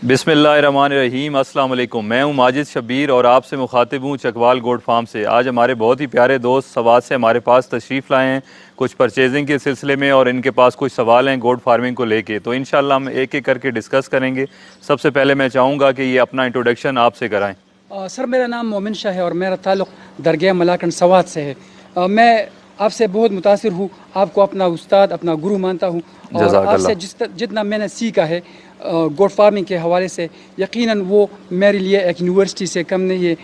बिस्मिल्लाहिर्रहमानिर्रहीम। अस्सलाम वालेकुम। मैं हूं माजिद शब्बीर और आपसे मुखातिब हूं चकवाल गोट फार्म से। आज हमारे बहुत ही प्यारे दोस्त सवाद से हमारे पास तशरीफ़ लाए हैं कुछ परचेजिंग के सिलसिले में, और इनके पास कुछ सवाल हैं गोट फार्मिंग को लेके। तो इंशाल्लाह हम एक एक करके डिस्कस करेंगे। सबसे पहले मैं चाहूँगा कि ये अपना इंट्रोडक्शन आपसे कराएँ। सर, मेरा नाम मोमिन शाह है और मेरा ताल्लुक़ दरगाह मलाकंड सवाद से है। मैं आपसे बहुत मुतासिर हूँ, आपको अपना उस्ताद, अपना गुरु मानता हूँ और आपसे जितना मैंने सीखा है गोट फार्मिंग के हवाले से, यकीनन वो मेरे लिए एक यूनिवर्सिटी से कम नहीं है।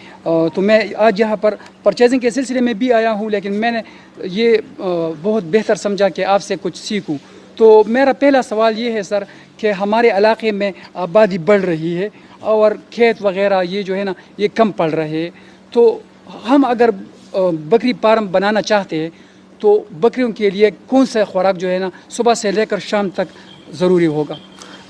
तो मैं आज यहाँ पर परचेजिंग के सिलसिले में भी आया हूँ, लेकिन मैंने ये बहुत बेहतर समझा कि आपसे कुछ सीखूँ। तो मेरा पहला सवाल ये है सर कि हमारे इलाके में आबादी बढ़ रही है और खेत वगैरह ये जो है ना ये कम पड़ रहे हैं। तो हम अगर बकरी फार्म बनाना चाहते हैं तो बकरियों के लिए कौन सा खुराक जो है ना सुबह से लेकर शाम तक ज़रूरी होगा?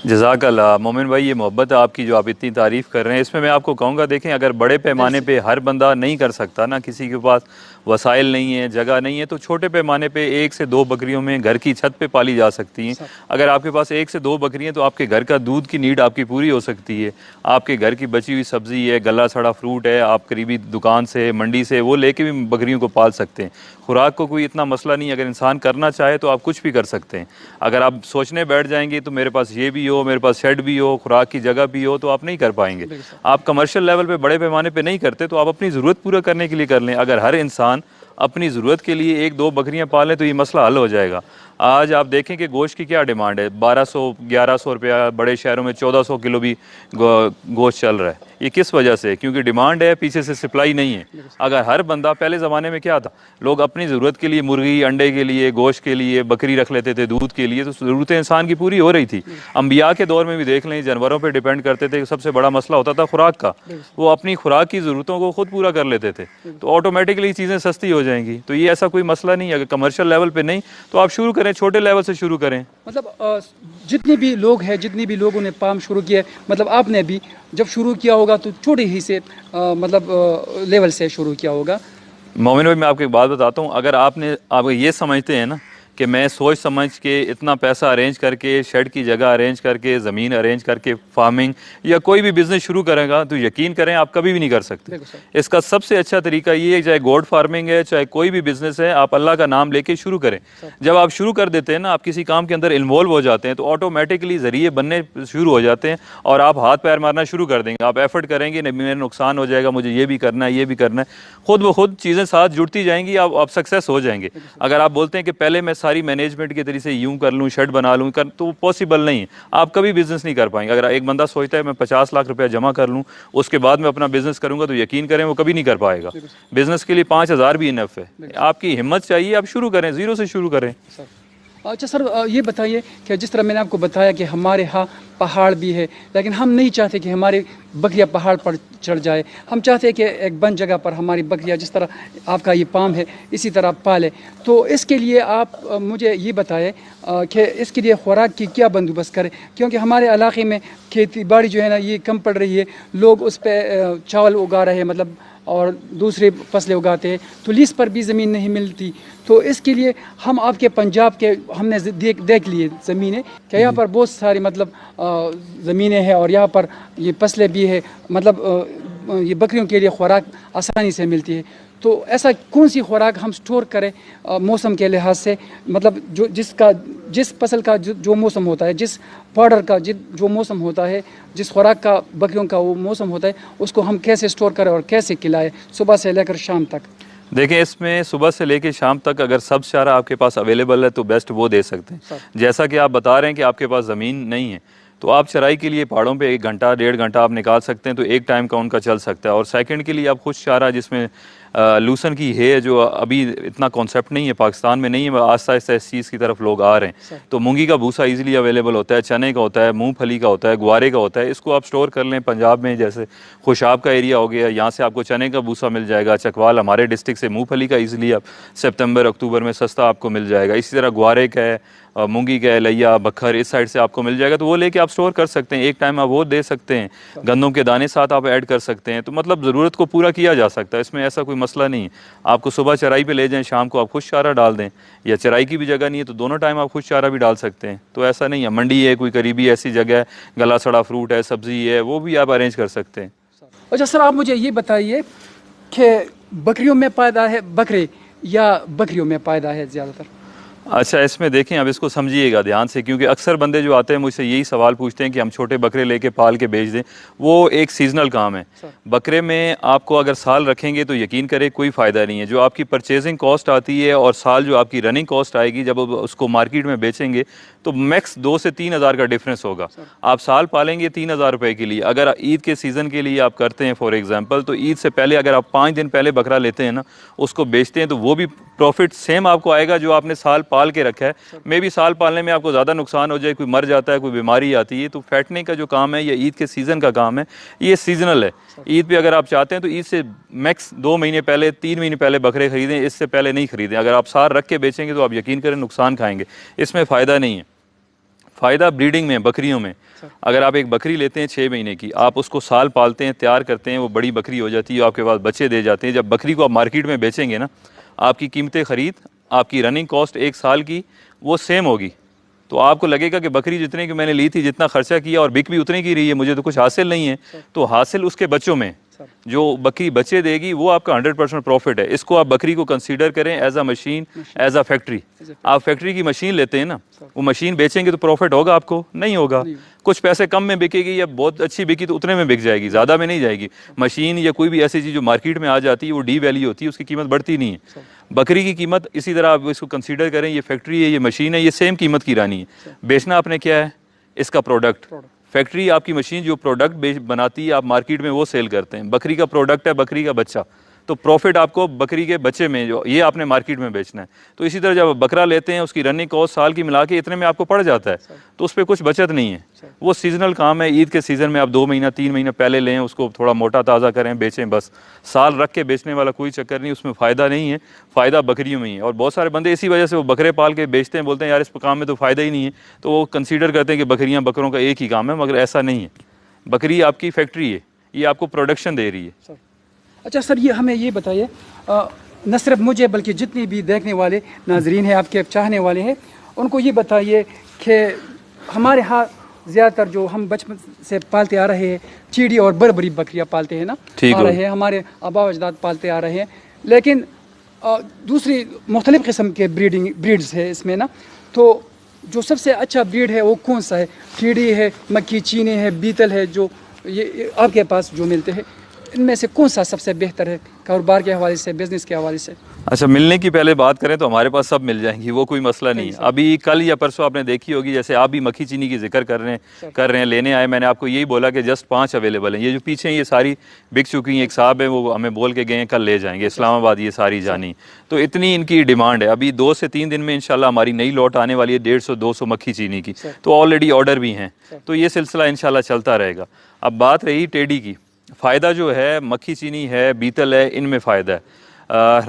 जज़ाकल्लाह मोमिन भाई, ये मोहब्बत है आपकी जो आप इतनी तारीफ़ कर रहे हैं। इसमें मैं आपको कहूँगा, देखें, अगर बड़े पैमाने पे हर बंदा नहीं कर सकता ना, किसी के पास वसाइल नहीं है, जगह नहीं है, तो छोटे पैमाने पे 1 से 2 बकरियों में घर की छत पे पाली जा सकती हैं। अगर आपके पास 1 से 2 बकरियाँ तो आपके घर का दूध की नीड आपकी पूरी हो सकती है। आपके घर की बची हुई सब्ज़ी है, गला सड़ा फ्रूट है, आप करीबी दुकान से, मंडी से वो लेके भी बकरियों को पाल सकते हैं। खुराक को कोई इतना मसला नहीं, अगर इंसान करना चाहे तो आप कुछ भी कर सकते हैं। अगर आप सोचने बैठ जाएंगे तो मेरे पास ये भी हो, मेरे पास शेड भी हो, खुराक की जगह भी हो, तो आप नहीं कर पाएंगे। आप कमर्शियल लेवल पे बड़े पैमाने पे नहीं करते तो आप अपनी ज़रूरत पूरा करने के लिए कर लें। अगर हर इंसान अपनी ज़रूरत के लिए 1-2 बकरियां पालें तो ये मसला हल हो जाएगा। आज आप देखें कि गोश्त की क्या डिमांड है, 1200-1100 रुपया, बड़े शहरों में 1400 किलो भी गोश्त चल रहा है। ये किस वजह से? क्योंकि डिमांड है, पीछे से सप्लाई नहीं है। अगर हर बंदा, पहले ज़माने में क्या था, लोग अपनी ज़रूरत के लिए मुर्गी, अंडे के लिए, गोश्त के लिए बकरी रख लेते थे, दूध के लिए, तो ज़रूरतें इंसान की पूरी हो रही थी। अंबिया के दौर में भी देख लें, जानवरों पर डिपेंड करते थे। सबसे बड़ा मसला होता था खुराक का, वो अपनी खुराक की ज़रूरतों को खुद पूरा कर लेते थे, तो ऑटोमेटिकली चीज़ें सस्ती हो जाएंगी। तो ये ऐसा कोई मसला नहीं है। अगर कमर्शियल लेवल पे नहीं तो आप शुरू करें, छोटे लेवल से शुरू करें। मतलब जितने भी लोग हैं, जितनी भी लोगों ने फार्म शुरू किया, मतलब आपने भी जब शुरू किया होगा तो छोटे ही से लेवल से शुरू किया होगा। मोमिन भाई, मैं आपको एक बात बताता हूँ। अगर आप ये समझते हैं ना कि मैं सोच समझ के इतना पैसा अरेंज करके, शेड की जगह अरेंज करके, ज़मीन अरेंज करके फार्मिंग या कोई भी बिज़नेस शुरू करेगा, तो यकीन करें आप कभी भी नहीं कर सकते। इसका सबसे अच्छा तरीका ये है, चाहे गोट फार्मिंग है, चाहे कोई भी बिज़नेस है, आप अल्लाह का नाम लेके शुरू करें। जब आप शुरू कर देते हैं ना, आप किसी काम के अंदर इन्वॉल्व हो जाते हैं, तो ऑटोमेटिकली ज़रिए बनने शुरू हो जाते हैं और आप हाथ पैर मारना शुरू कर देंगे। आप एफर्ट करेंगे, नहीं मेरा नुकसान हो जाएगा, मुझे ये भी करना है, ये भी करना है, खुद ब खुद चीज़ें साथ जुड़ती जाएंगी, आप सक्सेस हो जाएंगे। अगर आप बोलते हैं कि पहले मैं सारी मैनेजमेंट के तरीके से यूं कर लूं, शेड बना लूं, तो पॉसिबल नहीं है। आप कभी बिजनेस नहीं कर पाएंगे। अगर एक बंदा सोचता है मैं 50 लाख रुपया जमा कर लूं, उसके बाद मैं अपना बिजनेस करूंगा, तो यकीन करें वो कभी नहीं कर पाएगा। बिजनेस के लिए 5000 भी इनफ है। आपकी हिम्मत चाहिए, आप शुरू करें, जीरो से शुरू करें। अच्छा सर, ये बताइए कि जिस तरह मैंने आपको बताया कि हमारे यहाँ पहाड़ भी है, लेकिन हम नहीं चाहते कि हमारी बकरियाँ पहाड़ पर चढ़ जाए। हम चाहते हैं कि एक बंद जगह पर हमारी बकरियाँ, जिस तरह आपका ये फार्म है, इसी तरह पाले। तो इसके लिए आप मुझे ये बताएं कि इसके लिए खुराक की क्या बंदोबस्त करें, क्योंकि हमारे इलाके में खेती बाड़ी जो है ना ये कम पड़ रही है। लोग उस पर चावल उगा रहे हैं, मतलब और दूसरे फसलें उगाते हैं, तो लीज पर भी ज़मीन नहीं मिलती। तो इसके लिए हम आपके पंजाब के हमने देख लिए ज़मीनें कि यहाँ पर बहुत सारी मतलब ज़मीनें हैं और यहाँ पर ये फसलें भी है, मतलब ये बकरियों के लिए खुराक आसानी से मिलती है। तो ऐसा कौन सी खुराक हम स्टोर करें मौसम के लिहाज से, मतलब जिस फसल का जो मौसम होता है, जिस पाउडर का जो मौसम होता है, जिस खुराक का बकरियों का वो मौसम होता है, उसको हम कैसे स्टोर करें और कैसे खिलाएं सुबह से लेकर शाम तक? देखें, इसमें सुबह से लेकर शाम तक अगर सब चारा आपके पास अवेलेबल है तो बेस्ट वो दे सकते हैं। जैसा कि आप बता रहे हैं कि आपके पास ज़मीन नहीं है, तो आप चराई के लिए पहाड़ों पे 1 घंटा 1.5 घंटा आप निकाल सकते हैं, तो एक टाइम का उनका चल सकता है। और सेकंड के लिए आप खुश चारा, जिसमें लूसन की है, जो अभी इतना कॉन्सेप्ट नहीं है, पाकिस्तान में नहीं है, आस्ता आस्ता इस चीज़ की तरफ लोग आ रहे हैं। तो मूंगी का भूसा इजीली अवेलेबल होता है, चने का होता है, मूंगफली का होता है, ग्वारे का होता है। इसको आप स्टोर कर लें। पंजाब में जैसे खुशाब का एरिया हो गया, यहाँ से आपको चने का भूसा मिल जाएगा। चकवाल हमारे डिस्ट्रिक्ट से मूँगफली का ईजिली आप सितंबर अक्टूबर में सस्ता आपको मिल जाएगा। इसी तरह ग्वारे का है, मूंगी का है, लैया, बखर, इस साइड से आपको मिल जाएगा, तो वो लेके आप स्टोर कर सकते हैं। एक टाइम आप वो दे सकते हैं, गंदम के दाने साथ आप ऐड कर सकते हैं। तो मतलब ज़रूरत को पूरा किया जा सकता है, इसमें ऐसा कोई मसला नहीं है। आपको सुबह चराई पे ले जाएं, शाम को आप खुद चारा डाल दें, या चराई की भी जगह नहीं है तो दोनों टाइम आप खुद चारा भी डाल सकते हैं। तो ऐसा नहीं है, मंडी है कोई करीबी ऐसी जगह है, गला सड़ा फ्रूट है, सब्ज़ी है, वो भी आप अरेंज कर सकते हैं। अच्छा सर, आप मुझे ये बताइए कि बकरियों में पैदा है बकरे या बकरियों में पैदा है ज़्यादातर? अच्छा, इसमें देखें, अब इसको समझिएगा ध्यान से, क्योंकि अक्सर बंदे जो आते हैं मुझसे यही सवाल पूछते हैं कि हम छोटे बकरे लेके पाल के बेच दें। वो एक सीजनल काम है। बकरे में आपको अगर साल रखेंगे तो यकीन करें कोई फ़ायदा नहीं है। जो आपकी परचेजिंग कॉस्ट आती है और साल जो आपकी रनिंग कॉस्ट आएगी, जब उसको मार्केट में बेचेंगे तो मैक्स 2 से 3 हज़ार का डिफरेंस होगा। आप साल पालेंगे 3 हज़ार रुपये के लिए, अगर ईद के सीज़न के लिए आप करते हैं फॉर एग्जांपल, तो ईद से पहले अगर आप 5 दिन पहले बकरा लेते हैं ना, उसको बेचते हैं, तो वो भी प्रॉफिट सेम आपको आएगा जो आपने साल पाल के रखा है। मे भी साल पालने में आपको ज़्यादा नुकसान हो जाए, कोई मर जाता है, कोई बीमारी आती है, तो फैटने का जो काम है, ये ईद के सीज़न का काम है, ये सीजनल है। ईद पे अगर आप चाहते हैं तो ईद से मैक्स 2 महीने पहले, 3 महीने पहले बकरे खरीदें, इससे पहले नहीं खरीदें। अगर आप साल रख के बेचेंगे तो आप यकीन करें नुकसान खाएंगे, इसमें फ़ायदा नहीं है। फ़ायदा ब्रीडिंग में, बकरियों में। अगर आप एक बकरी लेते हैं 6 महीने की, आप उसको साल पालते हैं, तैयार करते हैं, वो बड़ी बकरी हो जाती है, आपके पास बच्चे दे जाते हैं। जब बकरी को आप मार्केट में बेचेंगे ना, आपकी कीमतें ख़रीद, आपकी रनिंग कॉस्ट 1 साल की वो सेम होगी। तो आपको लगेगा कि बकरी जितने की मैंने ली थी, जितना खर्चा किया और बिक भी उतने की रही है, मुझे तो कुछ हासिल नहीं है। तो हासिल उसके बच्चों में, जो बकरी बच्चे देगी वो आपका 100% प्रॉफिट है। इसको आप बकरी को कंसीडर करें as a machine, as a factory. आप फैक्ट्री की मशीन लेते हैं ना, वो मशीन बेचेंगे तो प्रॉफिट होगा आपको? नहीं होगा। कुछ पैसे कम में बिकेगी, या बहुत अच्छी बिकी तो उतने में बिक जाएगी, ज़्यादा में नहीं जाएगी। मशीन या कोई भी ऐसी चीज़ जो मार्केट में आ जाती है वो डी वैल्यू होती है, उसकी कीमत बढ़ती नहीं है। बकरी की कीमत इसी तरह आप इसको कंसीडर करें, ये फैक्ट्री है, ये मशीन है, ये सेम कीमत की रानी है। बेचना आपने क्या है? इसका प्रोडक्ट। फैक्ट्री आपकी मशीन जो प्रोडक्ट बनाती है, आप मार्केट में वो सेल करते हैं। बकरी का प्रोडक्ट है बकरी का बच्चा, तो प्रॉफिट आपको बकरी के बच्चे में, जो ये आपने मार्केट में बेचना है। तो इसी तरह जब आप बकरा लेते हैं, उसकी रनिंग कॉस्ट साल की मिला के इतने में आपको पड़ जाता है, तो उस पर कुछ बचत नहीं है। वो सीजनल काम है। ईद के सीज़न में आप 2 महीना 3 महीना पहले लें, उसको थोड़ा मोटा ताज़ा करें, बेचें, बस। साल रख के बेचने वाला कोई चक्कर नहीं, उसमें फ़ायदा नहीं है। फ़ायदा बकरियों में ही है। और बहुत सारे बंदे इसी वजह से वो बकरे पाल के बेचते हैं, बोलते हैं यार इस काम में तो फ़ायदा ही नहीं है, तो वो कंसीडर करते हैं कि बकरियाँ बकरों का एक ही काम है, मगर ऐसा नहीं है। बकरी आपकी फैक्ट्री है, ये आपको प्रोडक्शन दे रही है। अच्छा सर, ये हमें ये बताइए, न सिर्फ मुझे बल्कि जितनी भी देखने वाले नाजरीन हैं, आपके चाहने वाले हैं, उनको ये बताइए कि हमारे यहाँ ज़्यादातर जो हम बचपन से पालते आ रहे हैं, चीड़ी और बड़ी बकरियाँ पालते हैं ना, आ रहे हैं, हमारे आबा अजदाद पालते आ रहे हैं। लेकिन दूसरी मुख्तलिफ़ किस्म के ब्रीड्स है इसमें ना, तो जो सबसे अच्छा ब्रीड है वो कौन सा है? चीड़ी है, मक्खी चीनी है, बीतल है, जो ये आपके पास जो मिलते हैं, इनमें से कौन सा सबसे बेहतर है कारोबार के हवाले से, बिजनेस के हवाले से? अच्छा, मिलने की पहले बात करें तो हमारे पास सब मिल जाएंगी, वो कोई मसला नहीं है। अभी कल या परसों आपने देखी होगी, जैसे आप भी मक्खी चीनी की जिक्र कर रहे हैं, लेने आए, मैंने आपको यही बोला कि जस्ट 5 अवेलेबल हैं। ये जो पीछे ये सारी बिक चुकी हैं, एक साहब है वो हमें बोल के गए हैं कल ले जाएंगे इस्लामाबाद, ये सारी जानी। तो इतनी इनकी डिमांड है। अभी 2 से 3 दिन में इंशाल्लाह हमारी नई लॉट आने वाली है, 150-200 मक्खी चीनी की, तो ऑलरेडी ऑर्डर भी हैं। तो ये सिलसिला इंशाल्लाह चलता रहेगा। अब बात रही टेडी की, फ़ायदा जो है, मक्खी चीनी है, बीतल है, इनमें फ़ायदा है।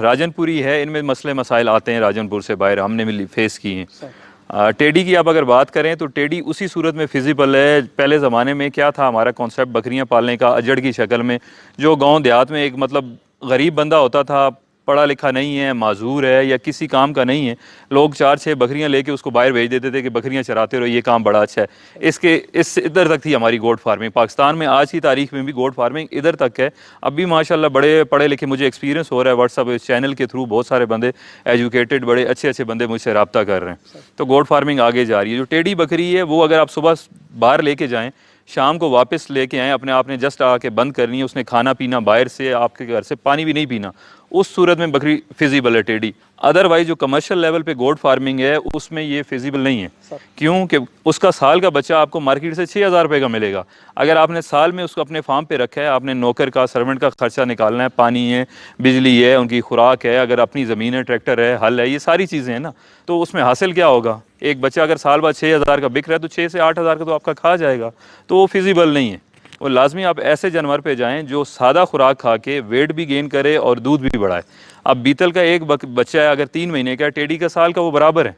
राजनपुरी है, इनमें मसले मसाइल आते हैं राजनपुर से बाहर, हमने भी फेस की हैं। टेडी की आप अगर बात करें तो टेडी उसी सूरत में फिजिबल है। पहले ज़माने में क्या था हमारा कॉन्सेप्ट बकरियां पालने का, अजड़ की शक्ल में, जो गांव देहात में एक मतलब गरीब बंदा होता था, पढ़ा लिखा नहीं है, माजूर है, या किसी काम का नहीं है, लोग 4-6 बकरियां लेके उसको बाहर भेज देते थे कि बकरियां चराते रहो, ये काम बड़ा अच्छा है। इस इधर तक थी हमारी गोट फार्मिंग। पाकिस्तान में आज की तारीख में भी गोट फार्मिंग इधर तक है। अब भी माशाल्लाह बड़े पढ़े लिखे, मुझे एक्सपीरियंस हो रहा है व्हाट्सअप चैनल के थ्रू, बहुत सारे बंदे एजुकेटेड, बड़े अच्छे अच्छे बंदे मुझसे रब्ता कर रहे हैं। तो गोट फार्मिंग आगे जा रही है। जो टेडी बकरी है वो अगर आप सुबह बाहर लेके जाएँ, शाम को वापस लेके आएँ, अपने आपने जस्ट आके बंद करनी है, उसने खाना पीना बाहर से, आपके घर से पानी भी नहीं पीना, उस सूरत में बकरी फिजिबल है टेडी। अदरवाइज जो कमर्शियल लेवल पे गोट फार्मिंग है उसमें ये फिजिबल नहीं है। क्यों? कि उसका साल का बच्चा आपको मार्केट से 6,000 रुपये का मिलेगा। अगर आपने साल में उसको अपने फार्म पे रखा है, आपने नौकर का, सर्वेंट का खर्चा निकालना है, पानी है, बिजली है, उनकी खुराक है, अगर अपनी ज़मीन है, ट्रैक्टर है, हल है, ये सारी चीज़ें हैं ना, तो उसमें हासिल क्या होगा? एक बच्चा अगर साल बाद 6,000 का बिक रहा है तो 6 से 8,000 का तो आपका खा जाएगा। तो वो फिजिबल नहीं है। और लाजमी आप ऐसे जानवर पे जाएं जो सादा खुराक खा के वेट भी गेन करे और दूध भी बढ़ाए। अब बीतल का एक बच्चा है अगर 3 महीने का, टेडी का साल का, वो बराबर है।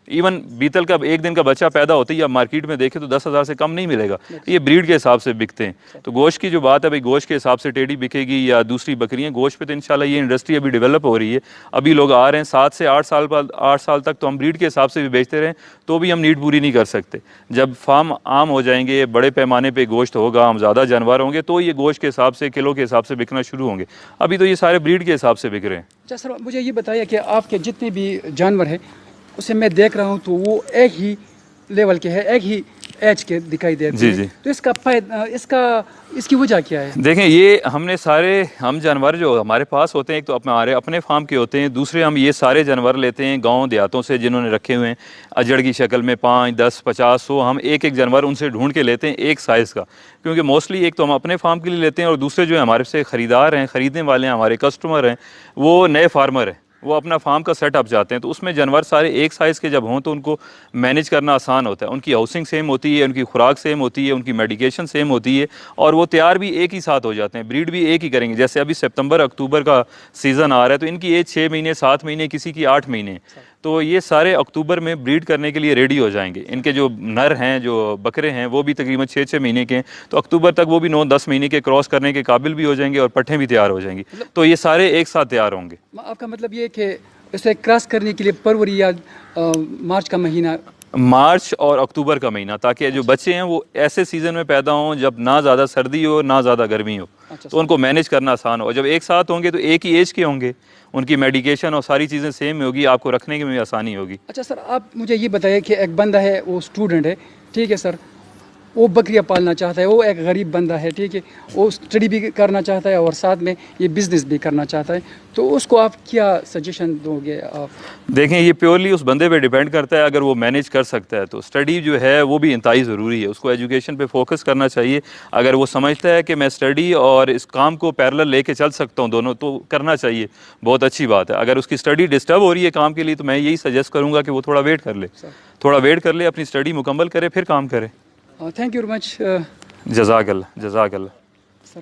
इवन बीतल का एक दिन का बच्चा पैदा होता ही आप मार्केट में देखें तो 10,000 से कम नहीं मिलेगा। ये ब्रीड के हिसाब से बिकते हैं। तो गोश्त की जो बात है भाई, गोश्त के हिसाब से टेडी बिकेगी या दूसरी बकरियां, गोश्त पे तो इंशाल्लाह ये इंडस्ट्री अभी डेवलप हो रही है। अभी लोग आ रहे हैं 7 से 8 साल बाद, 8 साल तक तो हम ब्रीड के हिसाब से भी बेचते रहें तो भी हम नीड पूरी नहीं कर सकते। जब फार्म आम हो जाएंगे, बड़े पैमाने पर गोश्त होगा, हम ज़्यादा जानवर होंगे तो ये गोश्त के हिसाब से, किलो के हिसाब से बिकना शुरू होंगे। अभी तो ये सारे ब्रीड के हिसाब से बिक रहे हैं। अच्छा सर, मुझे ये बताइए कि आपके जितने भी जानवर हैं उसे मैं देख रहा हूँ तो वो एक ही लेवल के हैं, एक ही एज के दिखाई देते हैं। जी। तो इसकी वजह क्या है? देखें, ये हमने सारे हम जानवर जो हमारे पास होते हैं, एक तो हमारे अपने फार्म के होते हैं, दूसरे हम ये सारे जानवर लेते हैं गांव देहातों से जिन्होंने रखे हुए हैं अजड़ की शक्ल में 5, 10, 50, 100 हम एक एक जानवर उनसे ढूंढ के लेते हैं एक साइज़ का। क्योंकि मोस्टली एक तो हम अपने फार्म के लिए लेते हैं और दूसरे जो है हमारे से ख़रीदार हैं, ख़रीदने वाले हैं, हमारे कस्टमर हैं, वो नए फार्मर हैं, वो अपना फार्म का सेटअप चाहते हैं। तो उसमें जानवर सारे एक साइज़ के जब हों तो उनको मैनेज करना आसान होता है। उनकी हाउसिंग सेम होती है, उनकी खुराक सेम होती है, उनकी मेडिकेशन सेम होती है और वो तैयार भी एक ही साथ हो जाते हैं, ब्रीड भी एक ही करेंगे। जैसे अभी सितंबर अक्टूबर का सीज़न आ रहा है तो इनकी एज 6 महीने, 7 महीने, किसी की 8 महीने, तो ये सारे अक्टूबर में ब्रीड करने के लिए रेडी हो जाएंगे। इनके जो नर हैं, जो बकरे हैं, वो भी तकरीबन 6-6 महीने के हैं, तो अक्टूबर तक वो भी 9-10 महीने के क्रॉस करने के काबिल भी हो जाएंगे और पट्ठें भी तैयार हो जाएंगी। तो ये सारे एक साथ तैयार होंगे। आपका मतलब ये कि इसे क्रॉस करने के लिए फरवरी या मार्च का महीना, मार्च और अक्टूबर का महीना, ताकि जो बच्चे हैं वो ऐसे सीज़न में पैदा हों जब ना ज़्यादा सर्दी हो ना ज़्यादा गर्मी हो, तो उनको मैनेज करना आसान हो। जब एक साथ होंगे तो एक ही एज के होंगे, उनकी मेडिकेशन और सारी चीज़ें सेम होगी, आपको रखने में भी आसानी होगी। अच्छा सर, आप मुझे ये बताइए कि एक बंदा है, वो स्टूडेंट है, ठीक है सर, वो बकरियाँ पालना चाहता है, वो एक गरीब बंदा है, ठीक है, वो स्टडी भी करना चाहता है और साथ में ये बिज़नेस भी करना चाहता है, तो उसको आप क्या सजेशन दोगे आप? देखें, ये प्योरली उस बंदे पे डिपेंड करता है। अगर वो मैनेज कर सकता है तो स्टडी जो है वो भी इंतहाई ज़रूरी है, उसको एजुकेशन पे फोकस करना चाहिए। अगर वो समझता है कि मैं स्टडी और इस काम को पैरेलल लेके चल सकता हूँ दोनों, तो करना चाहिए, बहुत अच्छी बात है। अगर उसकी स्टडी डिस्टर्ब हो रही है काम के लिए तो मैं यही सजेस्ट करूँगा कि वो थोड़ा वेट कर ले, अपनी स्टडी मुकम्मल करे, फिर काम करे। Thank you very much. जज़ाकल्लाह। सर,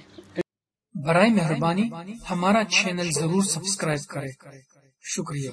बराए मेहरबानी हमारा चैनल जरूर सब्सक्राइब करें। शुक्रिया।